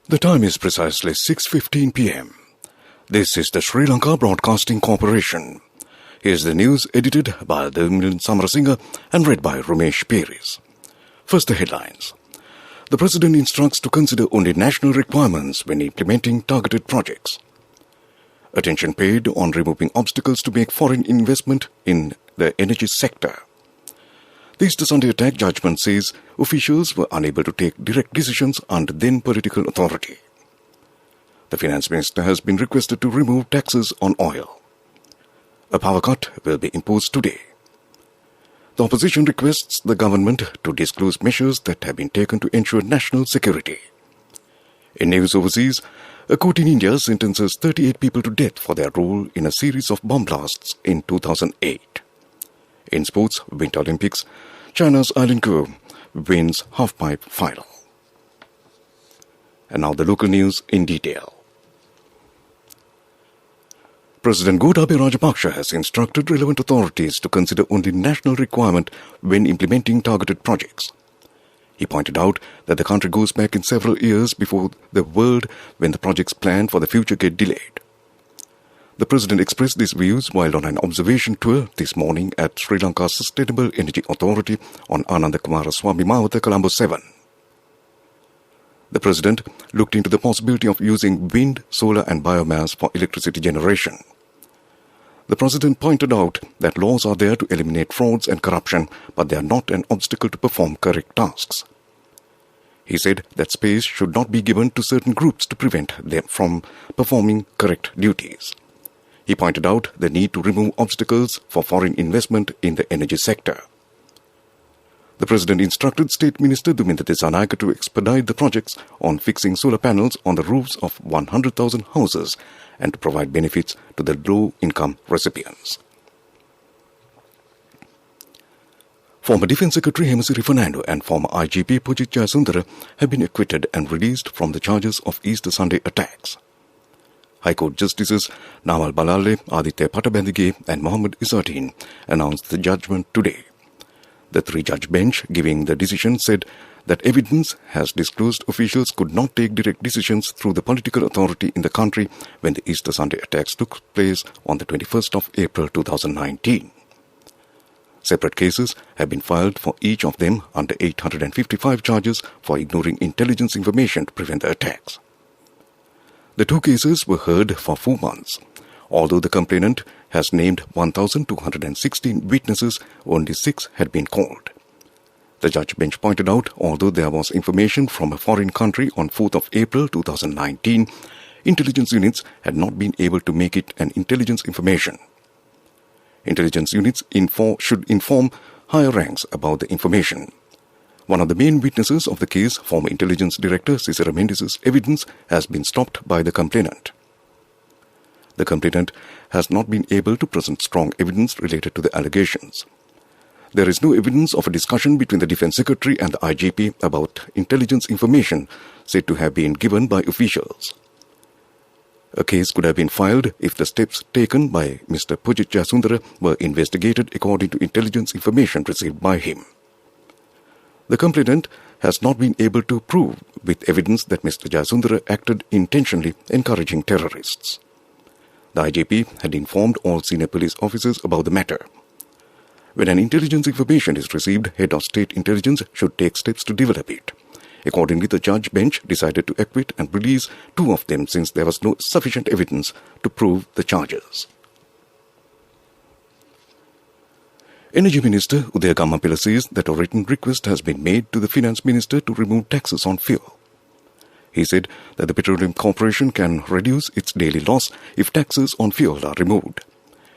The time is precisely 6:15 p.m. This is the Sri Lanka Broadcasting Corporation. Here's the news edited by Dharmilan Samarasinga and read by Ramesh Peris. First, the headlines. The President instructs to consider only national requirements when implementing targeted projects. Attention paid on removing obstacles to make foreign investment in the energy sector. The Easter Sunday attack judgment says officials were unable to take direct decisions under then political authority. The Finance Minister has been requested to remove taxes on oil. A power cut will be imposed today. The opposition requests the government to disclose measures that have been taken to ensure national security. In news overseas, a court in India sentences 38 people to death for their role in a series of bomb blasts in 2008. In sports, Winter Olympics, China's Island Go wins halfpipe final. And now the local news in detail. President Gotabaya Rajapaksa has instructed relevant authorities to consider only national requirement when implementing targeted projects. He pointed out that the country goes back in several years before the world when the projects planned for the future get delayed. The President expressed these views while on an observation tour this morning at Sri Lanka's Sustainable Energy Authority on Anandakumaraswamy Mawatha, Colombo 7. The President looked into the possibility of using wind, solar and biomass for electricity generation. The President pointed out that laws are there to eliminate frauds and corruption, but they are not an obstacle to perform correct tasks. He said that space should not be given to certain groups to prevent them from performing correct duties. He pointed out the need to remove obstacles for foreign investment in the energy sector. The President instructed State Minister Duminda Desanayake to expedite the projects on fixing solar panels on the roofs of 100,000 houses and to provide benefits to the low-income recipients. Former Defence Secretary Hemasiri Fernando and former IGP Pujit Jayasundara have been acquitted and released from the charges of Easter Sunday attacks. High Court Justices Namal Balalle, Aditya Patabandige and Mohammad Izzadeen announced the judgment today. The three-judge bench giving the decision said that evidence has disclosed officials could not take direct decisions through the political authority in the country when the Easter Sunday attacks took place on the 21st of April 2019. Separate cases have been filed for each of them under 855 charges for ignoring intelligence information to prevent the attacks. The two cases were heard for 4 months. Although the complainant has named 1,216 witnesses, only 6 had been called. The judge bench pointed out, although there was information from a foreign country on 4th of April 2019, intelligence units had not been able to make it an intelligence information. Intelligence units should inform higher ranks about the information. One of the main witnesses of the case, former Intelligence Director Cicero Mendes' evidence has been stopped by the complainant. The complainant has not been able to present strong evidence related to the allegations. There is no evidence of a discussion between the Defence Secretary and the IGP about intelligence information said to have been given by officials. A case could have been filed if the steps taken by Mr. Pujit Jayasundara were investigated according to intelligence information received by him. The complainant has not been able to prove with evidence that Mr. Jayasundara acted intentionally encouraging terrorists. The IGP had informed all senior police officers about the matter. When an intelligence information is received, Head of State Intelligence should take steps to develop it. Accordingly, the judge bench decided to acquit and release 2 of them since there was no sufficient evidence to prove the charges. Energy Minister Udaya Gammapilla says that a written request has been made to the Finance Minister to remove taxes on fuel. He said that the Petroleum Corporation can reduce its daily loss if taxes on fuel are removed.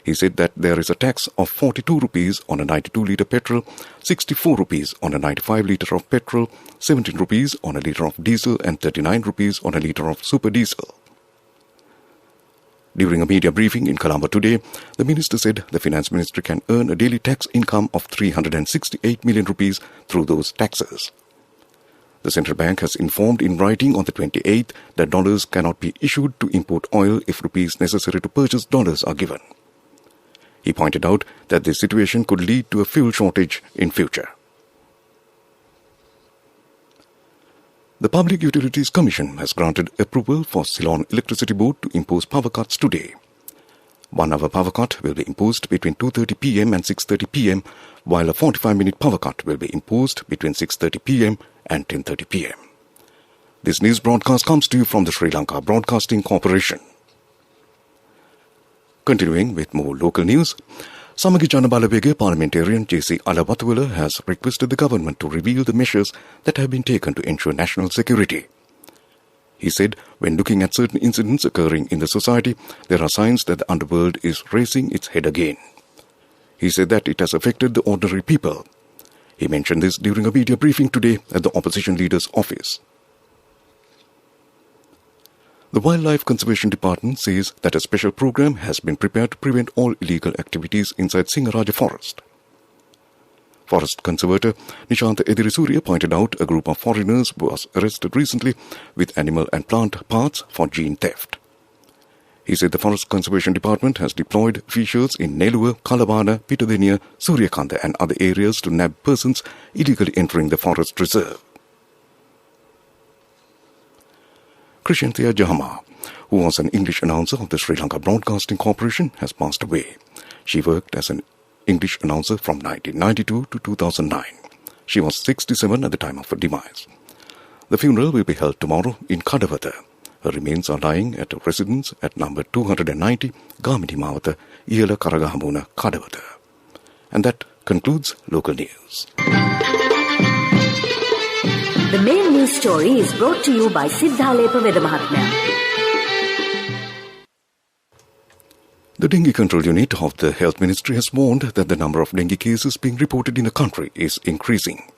He said that there is a tax of 42 rupees on a 92-litre petrol, 64 rupees on a 95-litre of petrol, 17 rupees on a litre of diesel and 39 rupees on a litre of super diesel. During a media briefing in Colombo today, the minister said the Finance Ministry can earn a daily tax income of 368 million rupees through those taxes. The central bank has informed in writing on the 28th that dollars cannot be issued to import oil if rupees necessary to purchase dollars are given. He pointed out that this situation could lead to a fuel shortage in future. The Public Utilities Commission has granted approval for Ceylon Electricity Board to impose power cuts today. 1 hour power cut will be imposed between 2:30 p.m. and 6:30 p.m, while a 45-minute power cut will be imposed between 6:30 p.m. and 10:30 p.m. This news broadcast comes to you from the Sri Lanka Broadcasting Corporation. Continuing with more local news, Samagi Janabalawege parliamentarian J.C. Alawatwala has requested the government to reveal the measures that have been taken to ensure national security. He said, when looking at certain incidents occurring in the society, there are signs that the underworld is raising its head again. He said that it has affected the ordinary people. He mentioned this during a media briefing today at the opposition leader's office. The Wildlife Conservation Department says that a special program has been prepared to prevent all illegal activities inside Singaraja Forest. Forest conservator Nishantha Edirisuriya pointed out a group of foreigners was arrested recently with animal and plant parts for gene theft. He said the Forest Conservation Department has deployed officials in Neluwa, Kalabana, Pitadeniya, Suryakanda and other areas to nab persons illegally entering the forest reserve. Krishanthia Jahama, who was an English announcer of the Sri Lanka Broadcasting Corporation, has passed away. She worked as an English announcer from 1992 to 2009. She was 67 at the time of her demise. The funeral will be held tomorrow in Kadawatha. Her remains are lying at a residence at number 290 Gamini Mawatha, Iyala Karagahamuna, Kadawatha. And that concludes local news. The main news story is brought to you by Siddhalepa Vedamahatmya. The Dengue Control Unit of the Health Ministry has warned that the number of dengue cases being reported in the country is increasing.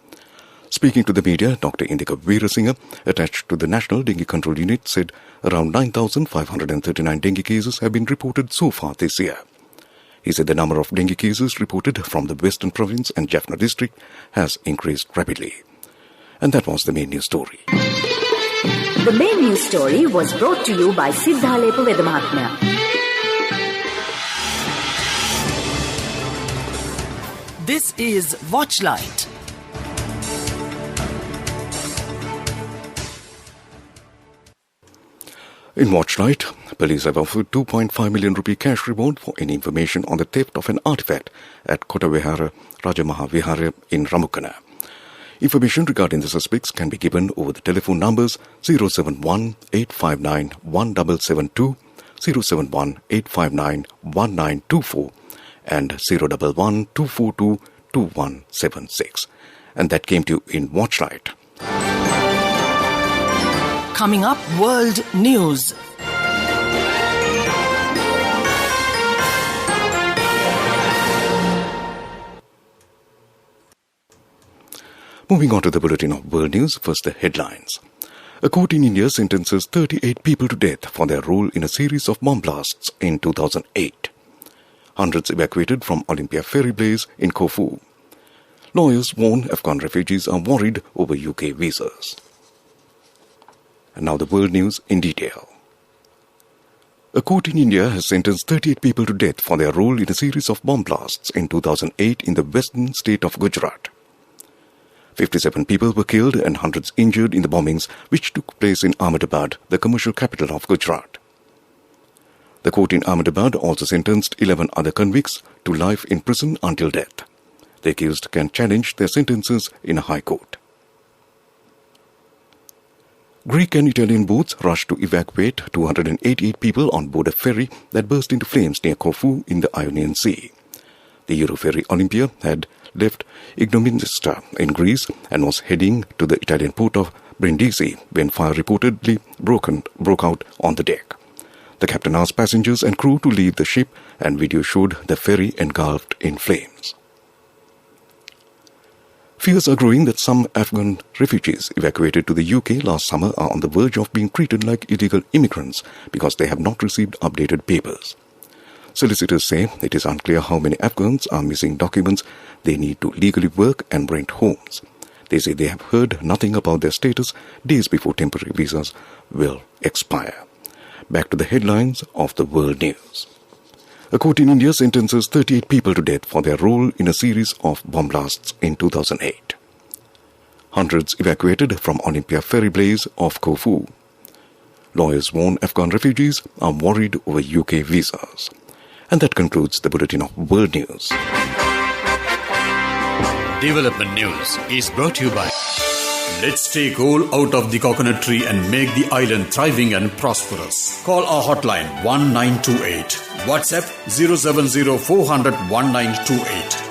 Speaking to the media, Dr. Indika Veerasinghe, attached to the National Dengue Control Unit, said around 9,539 dengue cases have been reported so far this year. He said the number of dengue cases reported from the Western Province and Jaffna district has increased rapidly. And that was the main news story. The main news story was brought to you by Siddhalepa Vedamahatmya. This is Watchlight. In Watchlight, police have offered 2.5 million rupee cash reward for any information on the theft of an artifact at Kotavihara Rajamaha Vihara in Ramukkana. Information regarding the suspects can be given over the telephone numbers 071 859 1772, 071 859 1924 and 011 242 2176. And that came to you in Watchlight. Coming up, World News. Moving on to the bulletin of World News, first the headlines. A court in India sentences 38 people to death for their role in a series of bomb blasts in 2008. Hundreds evacuated from Olympia ferry blaze in Corfu. Lawyers warn Afghan refugees are worried over UK visas. And now the world news in detail. A court in India has sentenced 38 people to death for their role in a series of bomb blasts in 2008 in the western state of Gujarat. 57 people were killed and hundreds injured in the bombings which took place in Ahmedabad, the commercial capital of Gujarat. The court in Ahmedabad also sentenced 11 other convicts to life in prison until death. The accused can challenge their sentences in a high court. Greek and Italian boats rushed to evacuate 288 people on board a ferry that burst into flames near Corfu in the Ionian Sea. The Euroferry Olympia had left Igoumenitsa in Greece and was heading to the Italian port of Brindisi when fire reportedly broke out on the deck. The captain asked passengers and crew to leave the ship, and video showed the ferry engulfed in flames. Fears are growing that some Afghan refugees evacuated to the UK last summer are on the verge of being treated like illegal immigrants because they have not received updated papers. Solicitors say it is unclear how many Afghans are missing documents they need to legally work and rent homes. They say they have heard nothing about their status days before temporary visas will expire. Back to the headlines of the world news. A court in India sentences 38 people to death for their role in a series of bomb blasts in 2008. Hundreds evacuated from Olympia ferry blaze off Corfu. Lawyers warn Afghan refugees are worried over UK visas. And that concludes the bulletin of World News. Development News is brought to you by Let's take all out of the coconut tree and make the island thriving and prosperous. Call our hotline 1928. WhatsApp 070 400 1928.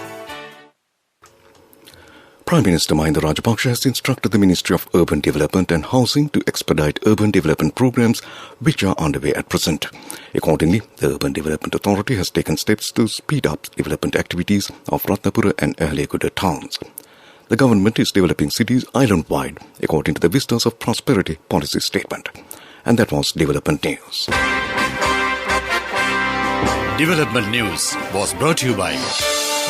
Prime Minister Mahinda Rajapaksa has instructed the Ministry of Urban Development and Housing to expedite urban development programs which are underway at present. Accordingly, the Urban Development Authority has taken steps to speed up development activities of Ratnapura and Ahaleguda towns. The government is developing cities island-wide according to the Vistas of Prosperity policy statement. And that was Development News. Development News was brought to you by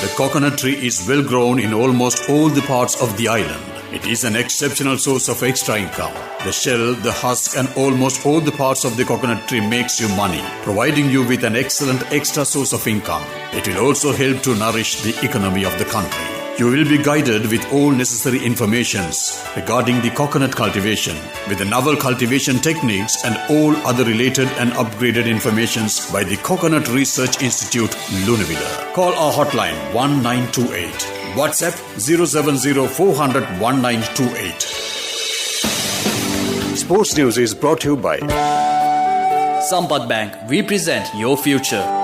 the coconut tree is well grown in almost all the parts of the island. It is an exceptional source of extra income. The shell, the husk and almost all the parts of the coconut tree makes you money, providing you with an excellent extra source of income. It will also help to nourish the economy of the country. You will be guided with all necessary informations regarding the coconut cultivation, with the novel cultivation techniques and all other related and upgraded informations by the Coconut Research Institute, Lunavilla. Call our hotline 1928. WhatsApp 070 400 1928. Sports News is brought to you by Sampath Bank. We present your future.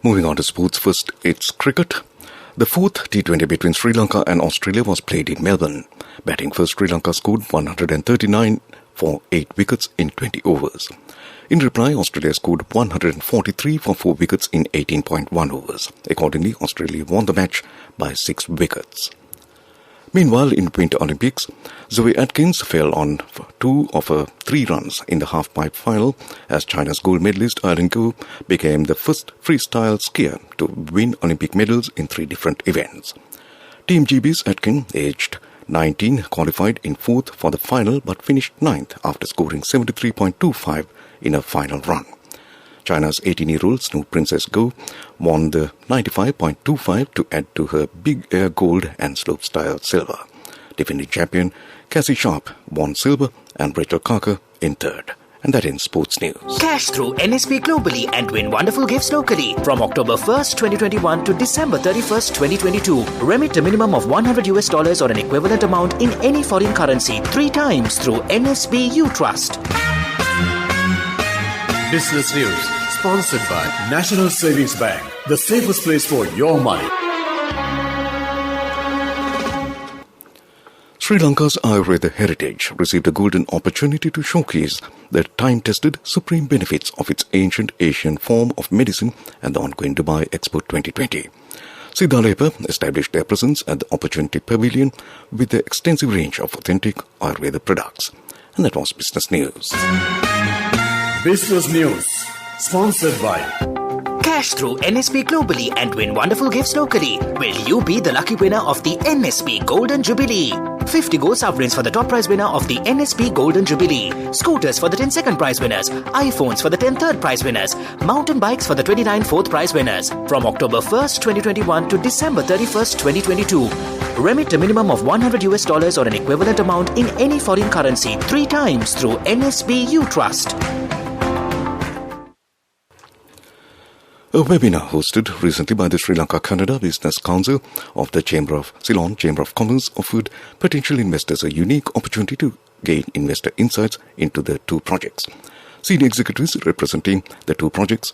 Moving on to sports first, it's cricket. The fourth T20 between Sri Lanka and Australia was played in Melbourne. Batting first, Sri Lanka scored 139 for 8 wickets in 20 overs. In reply, Australia scored 143 for 4 wickets in 18.1 overs. Accordingly, Australia won the match by 6 wickets. Meanwhile, in Winter Olympics, Zoe Atkins fell on 2 of her 3 runs in the half-pipe final as China's gold medalist Eileen Gu became the first freestyle skier to win Olympic medals in 3 different events. Team GB's Atkins, aged 19, qualified in 4th for the final but finished 9th after scoring 73.25 in her final run. China's 18-year-old Snow Princess Go won the 95.25 to add to her big air gold and slopestyle silver. Defending champion Cassie Sharp won silver and Rachel Carker in 3rd. And that ends Sports News. Cash through NSP globally and win wonderful gifts locally. From October 1st, 2021 to December 31st, 2022. Remit a minimum of $100 or an equivalent amount in any foreign currency 3 times through NSB U Trust. Business News, sponsored by National Savings Bank, the safest place for your money. Sri Lanka's Ayurveda heritage received a golden opportunity to showcase the time-tested supreme benefits of its ancient Asian form of medicine at the ongoing Dubai Expo 2020. Siddhalepa established their presence at the Opportunity Pavilion with their extensive range of authentic Ayurveda products. And that was Business News. Business News, sponsored by Cash through NSP globally and win wonderful gifts locally. Will you be the lucky winner of the NSP Golden Jubilee? 50 gold sovereigns for the top prize winner of the NSP Golden Jubilee. Scooters for the 10 second prize winners. iPhones for the 10 third prize winners. Mountain bikes for the 29 fourth prize winners. From October 1st, 2021 to December 31st, 2022. Remit a minimum of $100 or an equivalent amount in any foreign currency 3 times through NSB U Trust. A webinar hosted recently by the Sri Lanka Canada Business Council of the Ceylon Chamber of Commerce offered potential investors a unique opportunity to gain investor insights into the 2 projects. Senior executives representing the 2 projects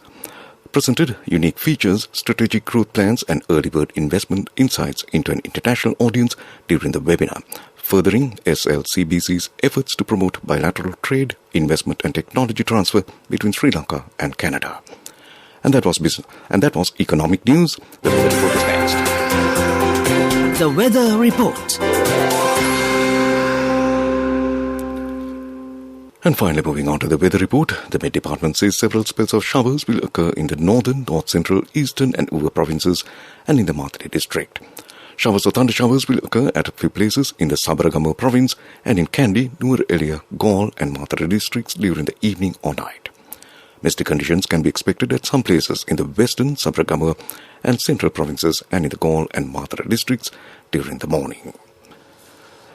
presented unique features, strategic growth plans and early bird investment insights into an international audience during the webinar, furthering SLCBC's efforts to promote bilateral trade, investment and technology transfer between Sri Lanka and Canada. And that was business. And that was economic news. The weather report is next. The weather report. And finally, moving on to the weather report, the Met Department says several spells of showers will occur in the northern, north central, eastern and Uva provinces and in the Matale district. Showers or thunder showers will occur at a few places in the Sabaragamuwa province and in Kandy, Nuwara Gaul and Matare districts during the evening or night. Misty conditions can be expected at some places in the western Sabaragamuwa and central provinces and in the Gaul and Matare districts during the morning.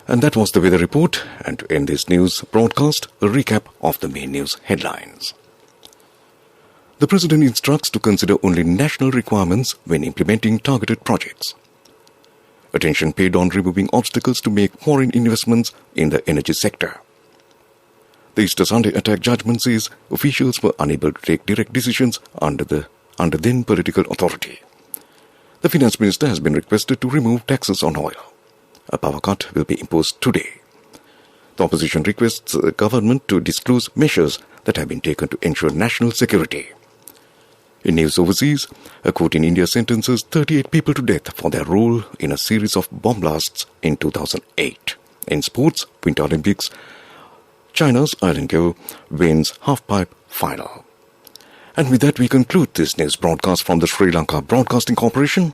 And that was the weather report. And to end this news broadcast, a recap of the main news headlines. The President instructs to consider only national requirements when implementing targeted projects. Attention paid on removing obstacles to make foreign investments in the energy sector. The Easter Sunday attack judgment says officials were unable to take direct decisions under then political authority. The Finance Minister has been requested to remove taxes on oil. A power cut will be imposed today. The opposition requests the government to disclose measures that have been taken to ensure national security. In news overseas, a court in India sentences 38 people to death for their role in a series of bomb blasts in 2008. In sports, Winter Olympics, China's Island Go wins half-pipe final. And with that, we conclude this news broadcast from the Sri Lanka Broadcasting Corporation.